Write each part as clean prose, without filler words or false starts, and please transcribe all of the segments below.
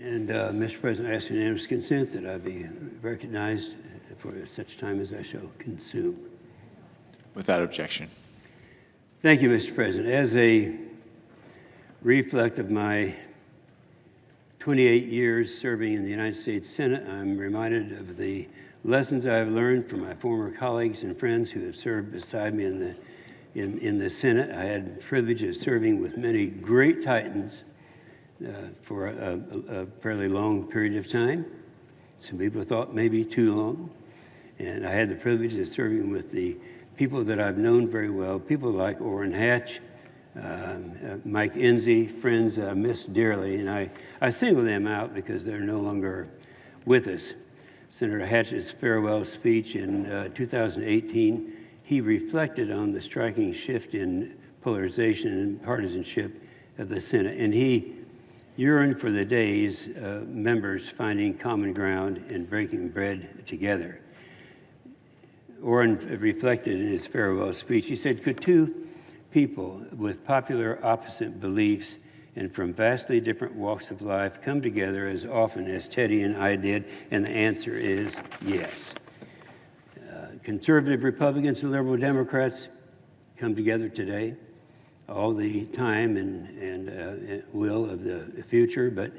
And Mr. President, I ask unanimous consent that I be recognized for such time as I shall consume. Without objection. Thank you, Mr. President. As a reflect of my 28 years serving in the United States Senate, I'm reminded of the lessons I've learned from my former colleagues and friends who have served beside me in the Senate. I had the privilege of serving with many great titans for a fairly long period of time. Some people thought maybe too long. And I had the privilege of serving with the people that I've known very well, people like Orrin Hatch, Mike Enzi, friends I miss dearly. And I single them out because they're no longer with us. Senator Hatch's farewell speech in 2018, he reflected on the striking shift in polarization and partisanship of the Senate. And he yearned for the days members finding common ground and breaking bread together. Orrin reflected in his farewell speech. He said, could two people with popular opposite beliefs and from vastly different walks of life come together as often as Teddy and I did? And the answer is yes. Conservative Republicans and liberal Democrats come together today all the time and will of the future, but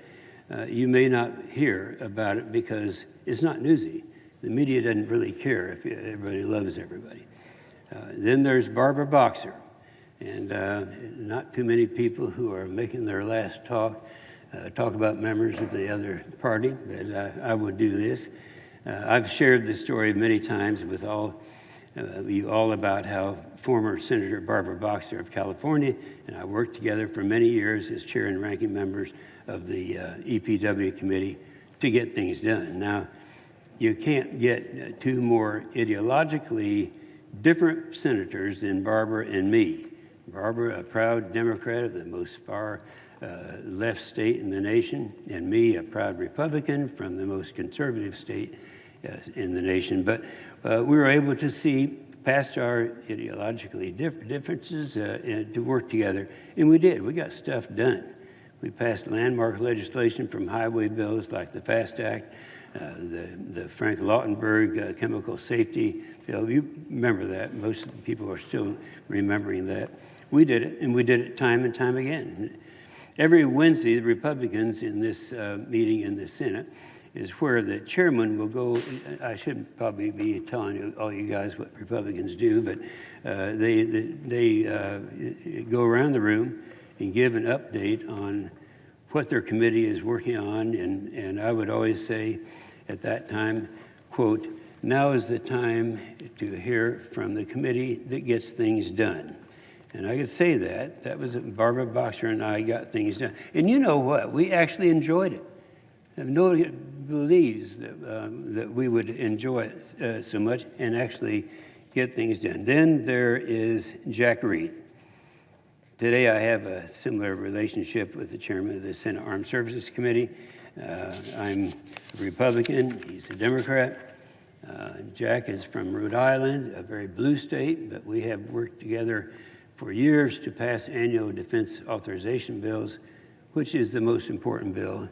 you may not hear about it because it's not newsy. The media doesn't really care if everybody loves everybody. Then there's Barbara Boxer, and not too many people who are making their last talk about members of the other party, but I will do this. I've shared this story many times with you all about how former Senator Barbara Boxer of California and I worked together for many years as chair and ranking members of the EPW committee to get things done. Now, you can't get two more ideologically different senators than Barbara and me. Barbara, a proud Democrat of the most far left state in the nation, and me, a proud Republican from the most conservative state in the nation. But we were able to see past our ideologically differences and to work together, and we did. We got stuff done. We passed landmark legislation from highway bills like the FAST Act, the Frank Lautenberg chemical safety bill. You remember that. Most of the people are still remembering that. We did it, and we did it time and time again. Every Wednesday, the Republicans in this meeting in the Senate is where the chairman will go. I shouldn't probably be telling you, all you guys what Republicans do, but they go around the room and give an update on what their committee is working on. And I would always say at that time, quote, now is the time to hear from the committee that gets things done. And I could say that. That was Barbara Boxer and I got things done. And you know what? We actually enjoyed it. Nobody believes that we would enjoy it so much and actually get things done. Then there is Jack Reed. Today I have a similar relationship with the chairman of the Senate Armed Services Committee. I'm a Republican, he's a Democrat. Jack is from Rhode Island, a very blue state, but we have worked together for years to pass annual defense authorization bills, which is the most important bill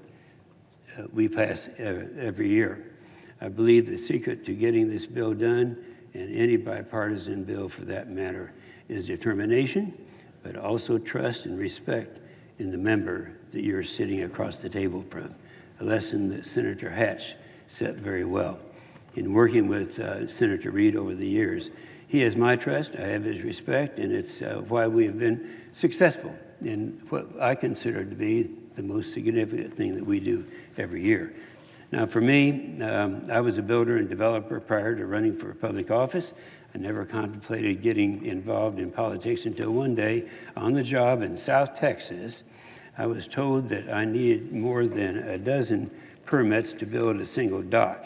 we pass every year. I believe the secret to getting this bill done, and any bipartisan bill for that matter, is determination, but also trust and respect in the member that you're sitting across the table from, a lesson that Senator Hatch set very well. In working with Senator Reed over the years, he has my trust, I have his respect, and it's why we have been successful in what I consider to be the most significant thing that we do every year. Now for me, I was a builder and developer prior to running for public office. I never contemplated getting involved in politics until one day on the job in South Texas, I was told that I needed more than a dozen permits to build a single dock.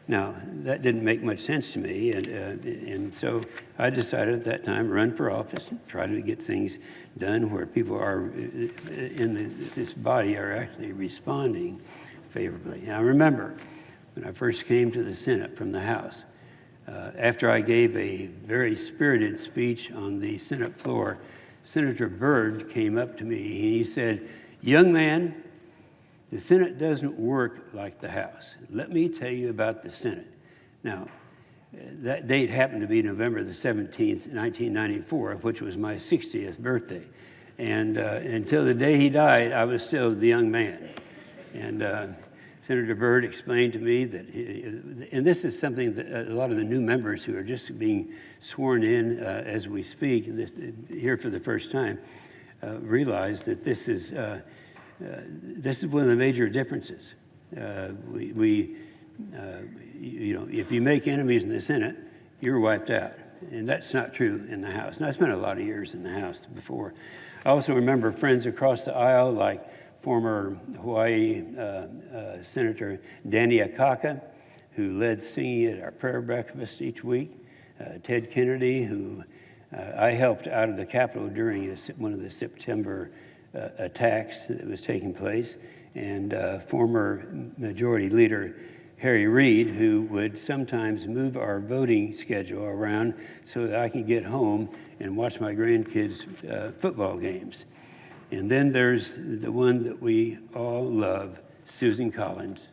Now, that didn't make much sense to me, and so I decided at that time to run for office and try to get things done where people are in this body are actually responding favorably. Now, I remember when I first came to the Senate from the House, after I gave a very spirited speech on the Senate floor, Senator Byrd came up to me and he said, "Young man, The Senate doesn't work like the House. Let me tell you about the Senate. Now, that date happened to be November the 17th, 1994, which was my 60th birthday. And until the day he died, I was still the young man. And Senator Byrd explained to me that, and this is something that a lot of the new members who are just being sworn in as we speak, here for the first time, realize that this is one of the major differences. If you make enemies in the Senate, you're wiped out. And that's not true in the House. And I spent a lot of years in the House before. I also remember friends across the aisle like former Hawaii Senator Danny Akaka, who led singing at our prayer breakfast each week. Ted Kennedy, who I helped out of the Capitol during one of the September attacks that was taking place. And former Majority Leader Harry Reid, who would sometimes move our voting schedule around so that I could get home and watch my grandkids' football games. And then there's the one that we all love, Susan Collins,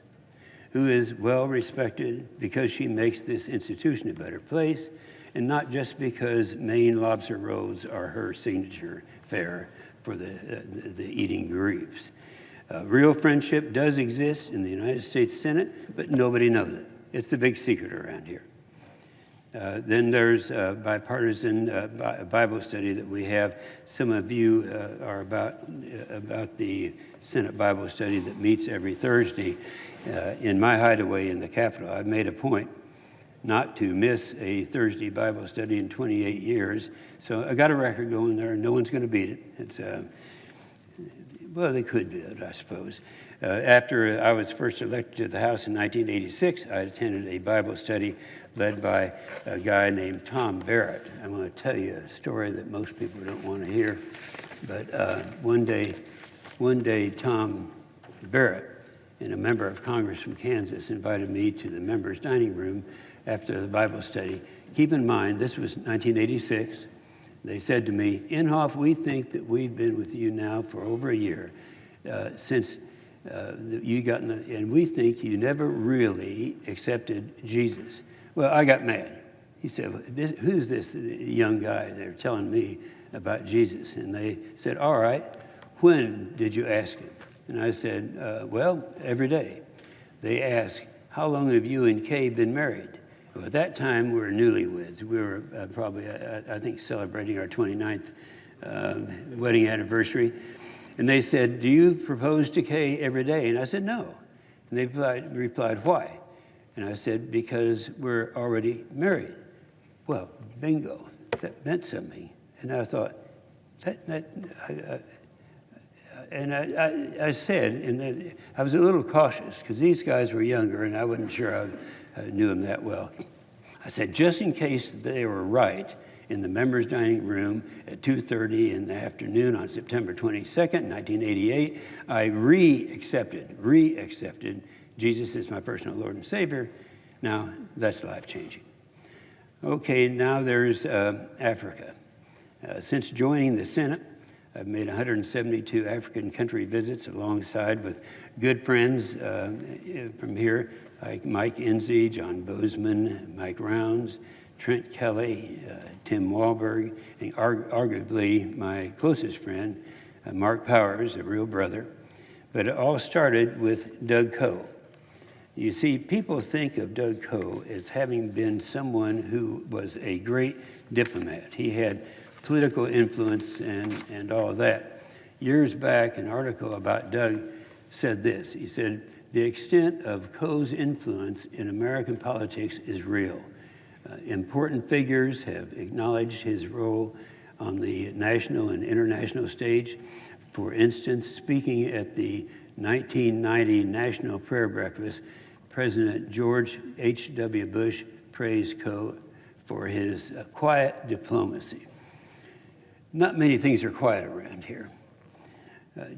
who is well respected because she makes this institution a better place, and not just because Maine lobster rolls are her signature fare for the eating groups. Real friendship does exist in the United States Senate, but nobody knows it. It's the big secret around here. Then there's a bipartisan Bible study that we have. Some of you are about the Senate Bible study that meets every Thursday in my hideaway in the Capitol. I've made a point not to miss a Thursday Bible study in 28 years. So I got a record going there. No one's going to beat it. It's well, they could beat it, I suppose. After I was first elected to the House in 1986, I attended a Bible study led by a guy named Tom Barrett. I'm going to tell you a story that most people don't want to hear. But one day, Tom Barrett, and a member of Congress from Kansas, invited me to the members' dining room after the Bible study. Keep in mind, this was 1986. They said to me, Inhofe, we think that we've been with you now for over a year since you got in and we think you never really accepted Jesus. Well, I got mad. He said, who's this young guy? They're telling me about Jesus. And they said, all right, when did you ask him? And I said, well, every day. They asked, how long have you and Kay been married? Well, at that time, we were newlyweds. We were probably, I think, celebrating our 29th wedding anniversary. And they said, do you propose to Kay every day? And I said, no. And they replied, why? And I said, because we're already married. Well, bingo, that meant something. And I thought, I said, and I was a little cautious because these guys were younger and I wasn't sure I knew them that well. I said, just in case they were right, in the members' dining room at 2:30 in the afternoon on September 22nd, 1988, I re-accepted Jesus as my personal Lord and Savior. Now, that's life-changing. Okay, now there's Africa. Since joining the Senate, I've made 172 African country visits alongside with good friends from here, like Mike Enzi, John Bozeman, Mike Rounds, Trent Kelly, Tim Wahlberg, and arguably my closest friend, Mark Powers, a real brother. But it all started with Doug Coe. You see, people think of Doug Coe as having been someone who was a great diplomat. He had political influence and all of that. Years back, an article about Doug said this. He said, the extent of Coe's influence in American politics is real. Important figures have acknowledged his role on the national and international stage. For instance, speaking at the 1990 National Prayer Breakfast, President George H.W. Bush praised Coe for his quiet diplomacy. Not many things are quiet around here.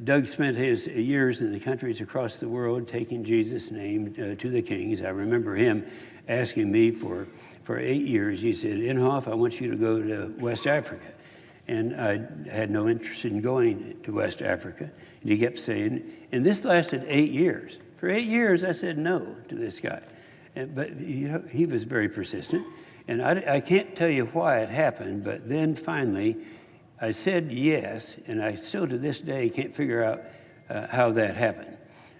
Doug spent his years in the countries across the world taking Jesus' name to the kings. I remember him asking me for 8 years. He said, Inhofe, I want you to go to West Africa. And I had no interest in going to West Africa. And he kept saying, and this lasted 8 years. For 8 years, I said no to this guy. But he was very persistent. And I can't tell you why it happened, but then finally I said yes, and I still to this day can't figure out how that happened.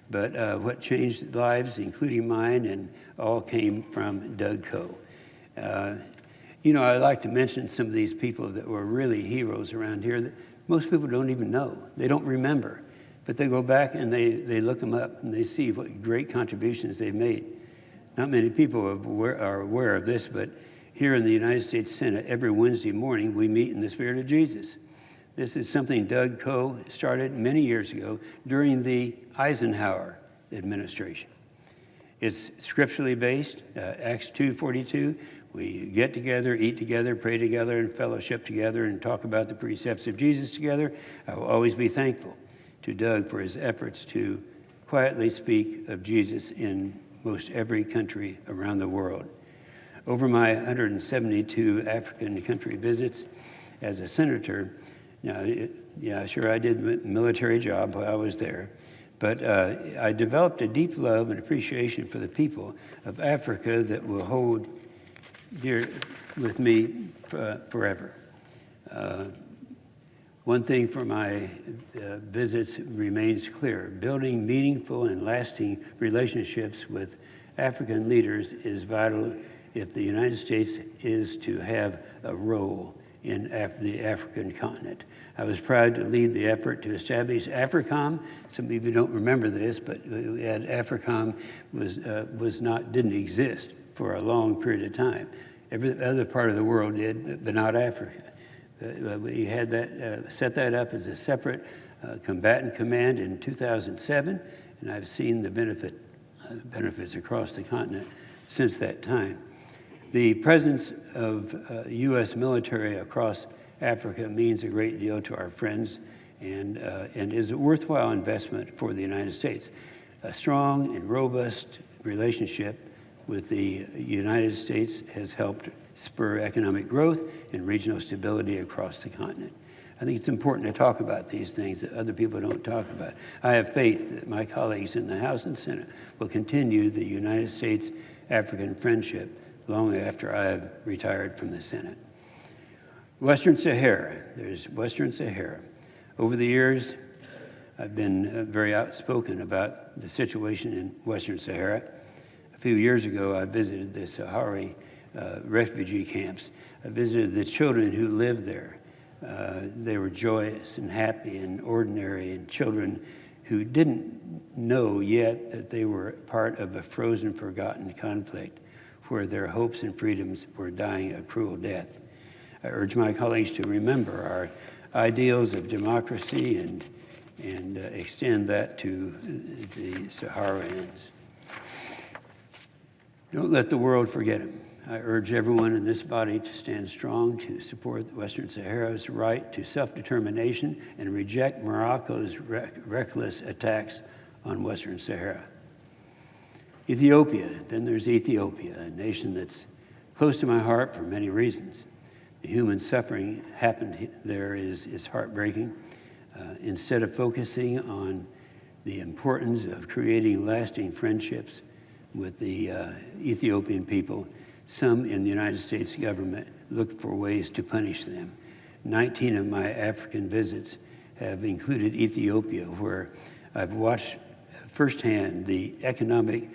But what changed lives, including mine, and all came from Doug Coe. I like to mention some of these people that were really heroes around here that most people don't even know. They don't remember. But they go back and they look them up and they see what great contributions they've made. Not many people are aware of this, but here in the United States Senate, every Wednesday morning, we meet in the Spirit of Jesus. This is something Doug Coe started many years ago during the Eisenhower administration. It's scripturally based, Acts 2:42. We get together, eat together, pray together, and fellowship together, and talk about the precepts of Jesus together. I will always be thankful to Doug for his efforts to quietly speak of Jesus in most every country around the world. Over my 172 African country visits as a senator, sure, I did a military job while I was there, but I developed a deep love and appreciation for the people of Africa that will hold dear with me forever. One thing for my visits remains clear. Building meaningful and lasting relationships with African leaders is vital if the United States is to have a role in the African continent. I was proud to lead the effort to establish AFRICOM. Some of you don't remember this, but we had AFRICOM didn't exist for a long period of time. Every other part of the world did, but not Africa. We had set that up as a separate combatant command in 2007, and I've seen the benefits across the continent since that time. The presence of U.S. military across Africa means a great deal to our friends and is a worthwhile investment for the United States. A strong and robust relationship with the United States has helped spur economic growth and regional stability across the continent. I think it's important to talk about these things that other people don't talk about. I have faith that my colleagues in the House and Senate will continue the United States-African friendship long after I have retired from the Senate. Western Sahara, there's Western Sahara. Over the years, I've been very outspoken about the situation in Western Sahara. A few years ago, I visited the Sahrawi refugee camps. I visited the children who lived there. They were joyous and happy and ordinary, and children who didn't know yet that they were part of a frozen, forgotten conflict where their hopes and freedoms were dying a cruel death. I urge my colleagues to remember our ideals of democracy and extend that to the Sahrawians. Don't let the world forget them. I urge everyone in this body to stand strong to support Western Sahara's right to self-determination and reject Morocco's reckless attacks on Western Sahara. Ethiopia, then there's Ethiopia, a nation that's close to my heart for many reasons. The human suffering happened there is heartbreaking. Instead of focusing on the importance of creating lasting friendships with the Ethiopian people, some in the United States government look for ways to punish them. 19 of my African visits have included Ethiopia, where I've watched firsthand the economic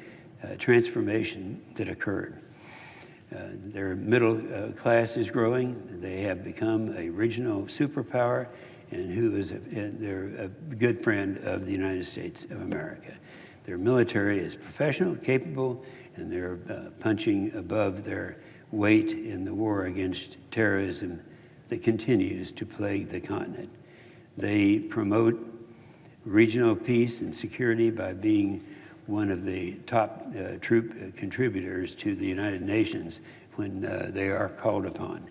transformation that occurred. Their middle class is growing. They have become a regional superpower, and they're a good friend of the United States of America. Their military is professional, capable, and they're punching above their weight in the war against terrorism that continues to plague the continent. They promote regional peace and security by being one of the top troop contributors to the United Nations when they are called upon.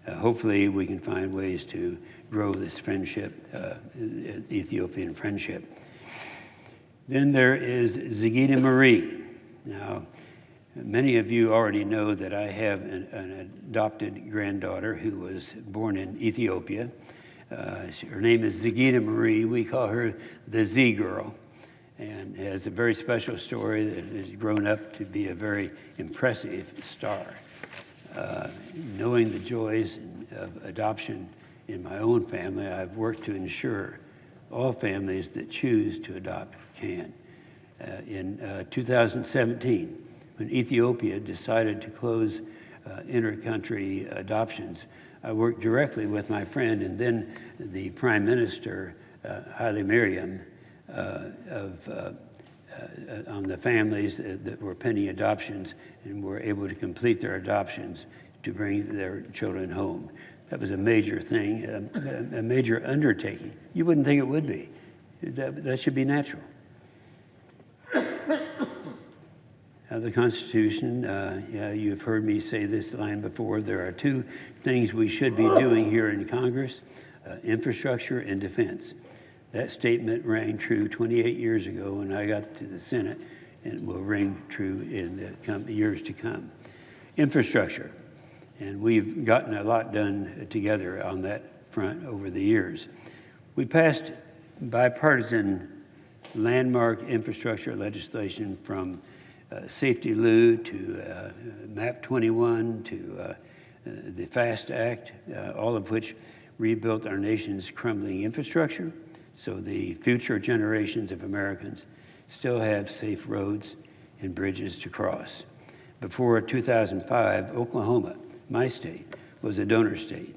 Hopefully we can find ways to grow this friendship, Ethiopian friendship. Then there is Zagita Marie. Now, Many of you already know that I have an adopted granddaughter who was born in Ethiopia. Her name is Zagita Marie. We call her the Z Girl, and has a very special story that has grown up to be a very impressive star. Knowing the joys of adoption in my own family, I've worked to ensure all families that choose to adopt can. In 2017, when Ethiopia decided to close inter-country adoptions, I worked directly with my friend and then the Prime Minister, Haile Mariam, on the families that were pending adoptions and were able to complete their adoptions to bring their children home. That was a major thing, a major undertaking. You wouldn't think it would be. That should be natural. The Constitution, you've heard me say this line before, there are two things we should be doing here in Congress, infrastructure and defense. That statement rang true 28 years ago when I got to the Senate, and it will ring true in the years to come. Infrastructure, and we've gotten a lot done together on that front over the years. We passed bipartisan landmark infrastructure legislation from Safety Lou to MAP 21 to the FAST Act, all of which rebuilt our nation's crumbling infrastructure so the future generations of Americans still have safe roads and bridges to cross. Before 2005, Oklahoma, my state, was a donor state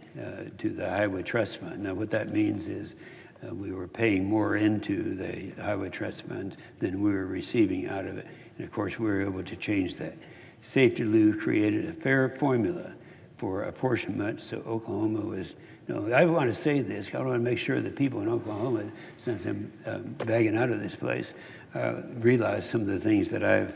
to the Highway Trust Fund. Now what that means is we were paying more into the Highway Trust Fund than we were receiving out of it. And of course, we were able to change that. Safety Lou created a fair formula for apportionment, so Oklahoma was, I want to say this, I want to make sure that people in Oklahoma, since I'm bagging out of this place, realize some of the things that I've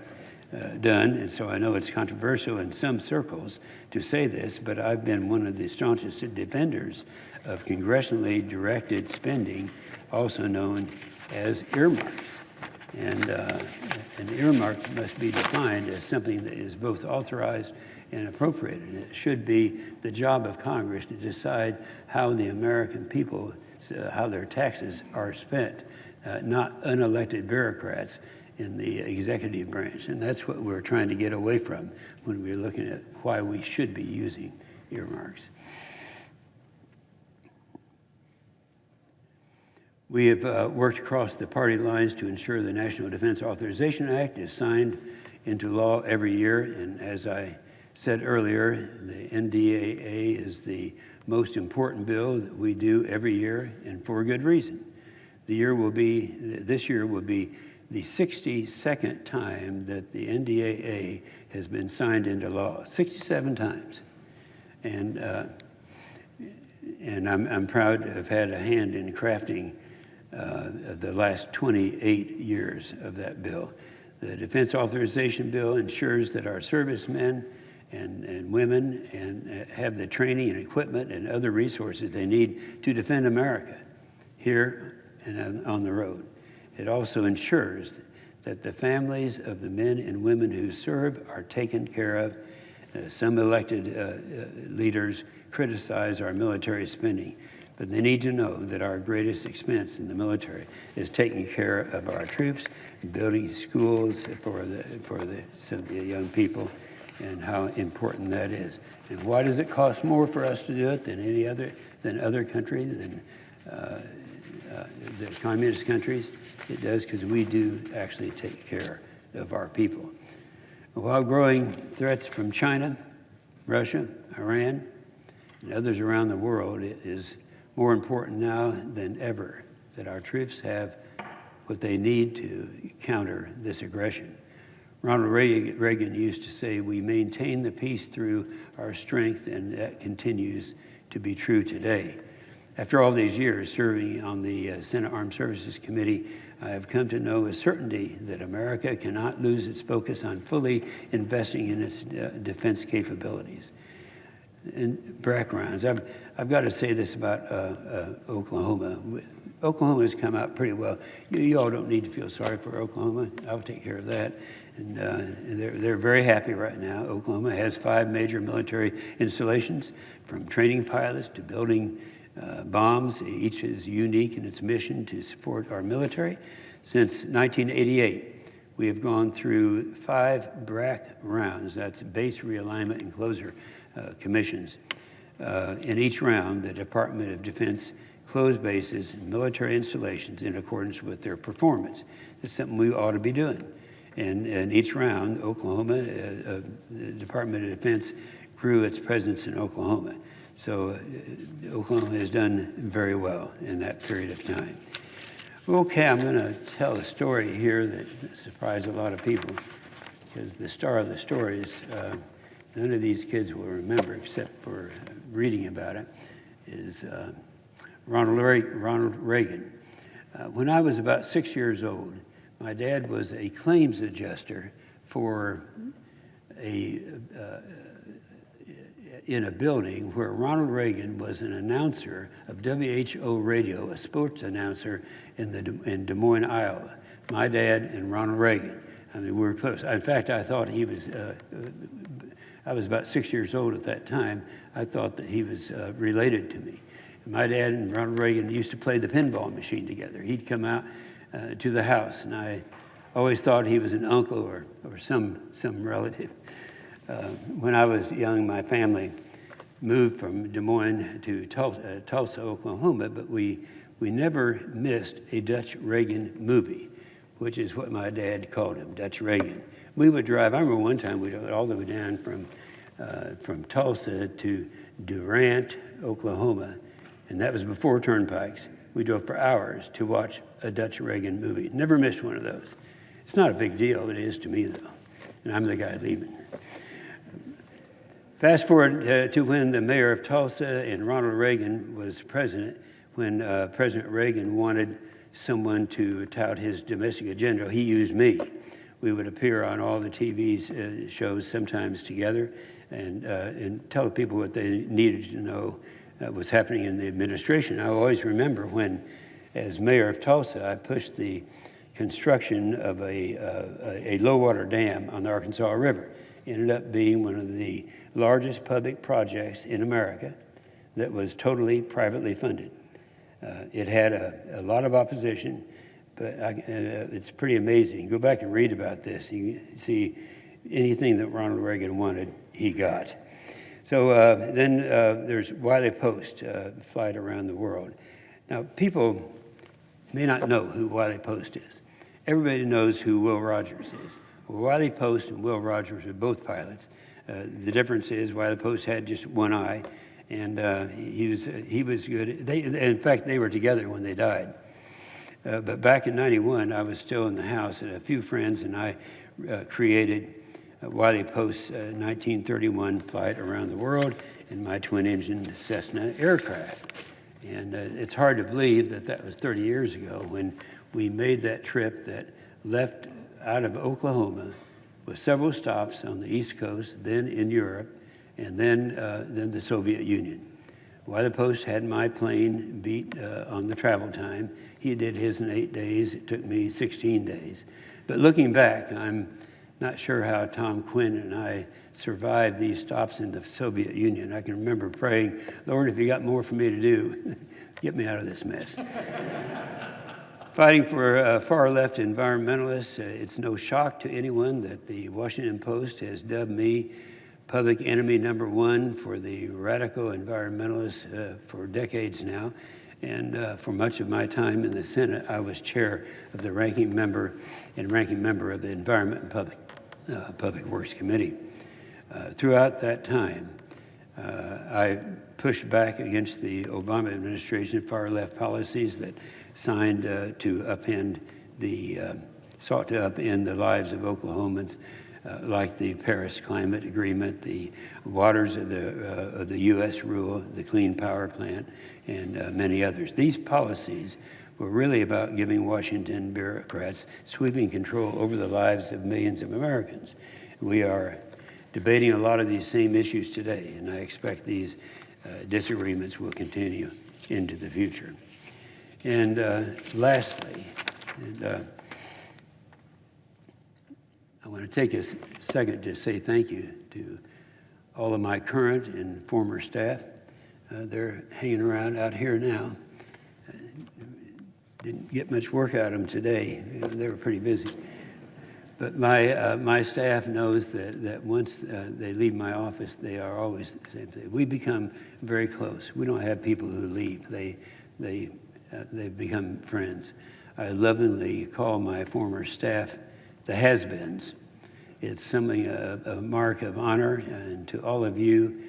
done, and so I know it's controversial in some circles to say this, but I've been one of the staunchest defenders of congressionally directed spending, also known as earmarks. And an earmark must be defined as something that is both authorized and appropriated. It should be the job of Congress to decide how the American people, how their taxes are spent, not unelected bureaucrats in the executive branch. And that's what we're trying to get away from when we're looking at why we should be using earmarks. We have worked across the party lines to ensure the National Defense Authorization Act is signed into law every year. And as I said earlier, the NDAA is the most important bill that we do every year, and for a good reason. This year will be the 62nd time that the NDAA has been signed into law, 67 times. And I'm proud to have had a hand in crafting the last 28 years of that bill. The Defense Authorization Bill ensures that our servicemen and women have the training and equipment and other resources they need to defend America here and on the road. It also ensures that the families of the men and women who serve are taken care of. Some elected leaders criticize our military spending, but they need to know that our greatest expense in the military is taking care of our troops, building schools for the young people, and how important that is. And why does it cost more for us to do it than other countries, than the communist countries? It does because we do actually take care of our people. While growing threats from China, Russia, Iran, and others around the world, it is more important now than ever that our troops have what they need to counter this aggression. Ronald Reagan used to say, we maintain the peace through our strength, and that continues to be true today. After all these years serving on the Senate Armed Services Committee, I have come to know with certainty that America cannot lose its focus on fully investing in its defense capabilities. and backgrounds. I've got to say this about Oklahoma. Oklahoma has come out pretty well. You all don't need to feel sorry for Oklahoma. I'll take care of that. And they're very happy right now. Oklahoma has 5 major military installations, from training pilots to building bombs. Each is unique in its mission to support our military. Since 1988, we have gone through 5 BRAC rounds, that's base realignment and closure commissions. In each round, the Department of Defense closed bases and military installations in accordance with their performance. It's something we ought to be doing. And in each round, Oklahoma, the Department of Defense grew its presence in Oklahoma. So Oklahoma has done very well in that period of time. Okay, I'm going to tell a story here that surprised a lot of people, because the star of the story is, none of these kids will remember except for reading about it, is Ronald Reagan. When I was about 6 years old, my dad was a claims adjuster for in a building where Ronald Reagan was an announcer of WHO radio, a sports announcer in Des Moines, Iowa. My dad and Ronald Reagan. I mean, we were close. In fact, I thought he was, I was about 6 years old at that time. I thought that he was related to me. My dad and Ronald Reagan used to play the pinball machine together. He'd come out to the house, and I always thought he was an uncle or some relative. When I was young, my family moved from Des Moines to Tulsa, Oklahoma, but we never missed a Dutch Reagan movie, which is what my dad called him, Dutch Reagan. We would drive, I remember one time we drove all the way down from Tulsa to Durant, Oklahoma, and that was before turnpikes. We drove for hours to watch a Dutch Reagan movie. Never missed one of those. It's not a big deal. It is to me, though, and I'm the guy leaving. Fast forward to when the mayor of Tulsa and Ronald Reagan was president, when President Reagan wanted someone to tout his domestic agenda, he used me. We would appear on all the TV shows, sometimes together, and tell people what they needed to know was happening in the administration. I always remember when, as mayor of Tulsa, I pushed the construction of a low-water dam on the Arkansas River. It ended up being one of the largest public projects in America that was totally privately funded. It had a lot of opposition, but it's pretty amazing. Go back and read about this. You see anything that Ronald Reagan wanted, he got. So then there's Wiley Post, flight around the world. Now, people may not know who Wiley Post is. Everybody knows who Will Rogers is. Well, Wiley Post and Will Rogers are both pilots. The difference is Wiley Post had just one eye, and he was good. In fact, they were together when they died. But back in '91, I was still in the house, and a few friends and I created Wiley Post's 1931 flight around the world in my twin-engine Cessna aircraft. And it's hard to believe that that was 30 years ago when we made that trip that left out of Oklahoma with several stops on the East Coast, then in Europe, and then the Soviet Union. Wiley Post had my plane beat on the travel time. He did his in 8 days. It took me 16 days. But looking back, I'm not sure how Tom Quinn and I survived these stops in the Soviet Union. I can remember praying, Lord, if you got more for me to do, get me out of this mess. Fighting for far-left environmentalists, it's no shock to anyone that the Washington Post has dubbed me public enemy #1 for the radical environmentalists for decades now. And for much of my time in the Senate, I was chair of the ranking member of the Environment and Public Works Committee. Throughout that time, I pushed back against the Obama administration far-left policies that sought to upend the lives of Oklahomans, like the Paris Climate Agreement, the waters of the U.S. rule, the Clean Power Plant, and many others. These policies were really about giving Washington bureaucrats sweeping control over the lives of millions of Americans. We are debating a lot of these same issues today, and I expect these disagreements will continue into the future. And lastly, I want to take a second to say thank you to all of my current and former staff. They're hanging around out here now. Didn't get much work out of them today. They were pretty busy. But my staff knows that once they leave my office, they are always the same thing. We become very close. We don't have people who leave. They become friends. I lovingly call my former staff the has-beens. It's something, a mark of honor, and to all of you,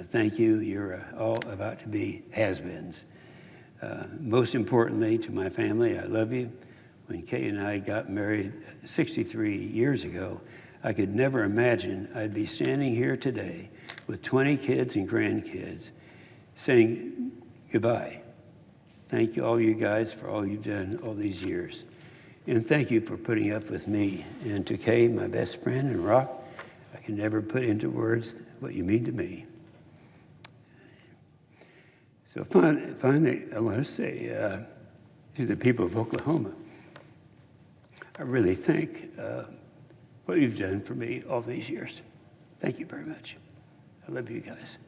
thank you. You're all about to be has-beens. Most importantly, to my family, I love you. When Kay and I got married 63 years ago, I could never imagine I'd be standing here today with 20 kids and grandkids saying goodbye. Thank you, all you guys, for all you've done all these years. And thank you for putting up with me. And to Kay, my best friend and rock, I can never put into words what you mean to me. So finally, I want to say to the people of Oklahoma, I really thank what you've done for me all these years. Thank you very much. I love you guys.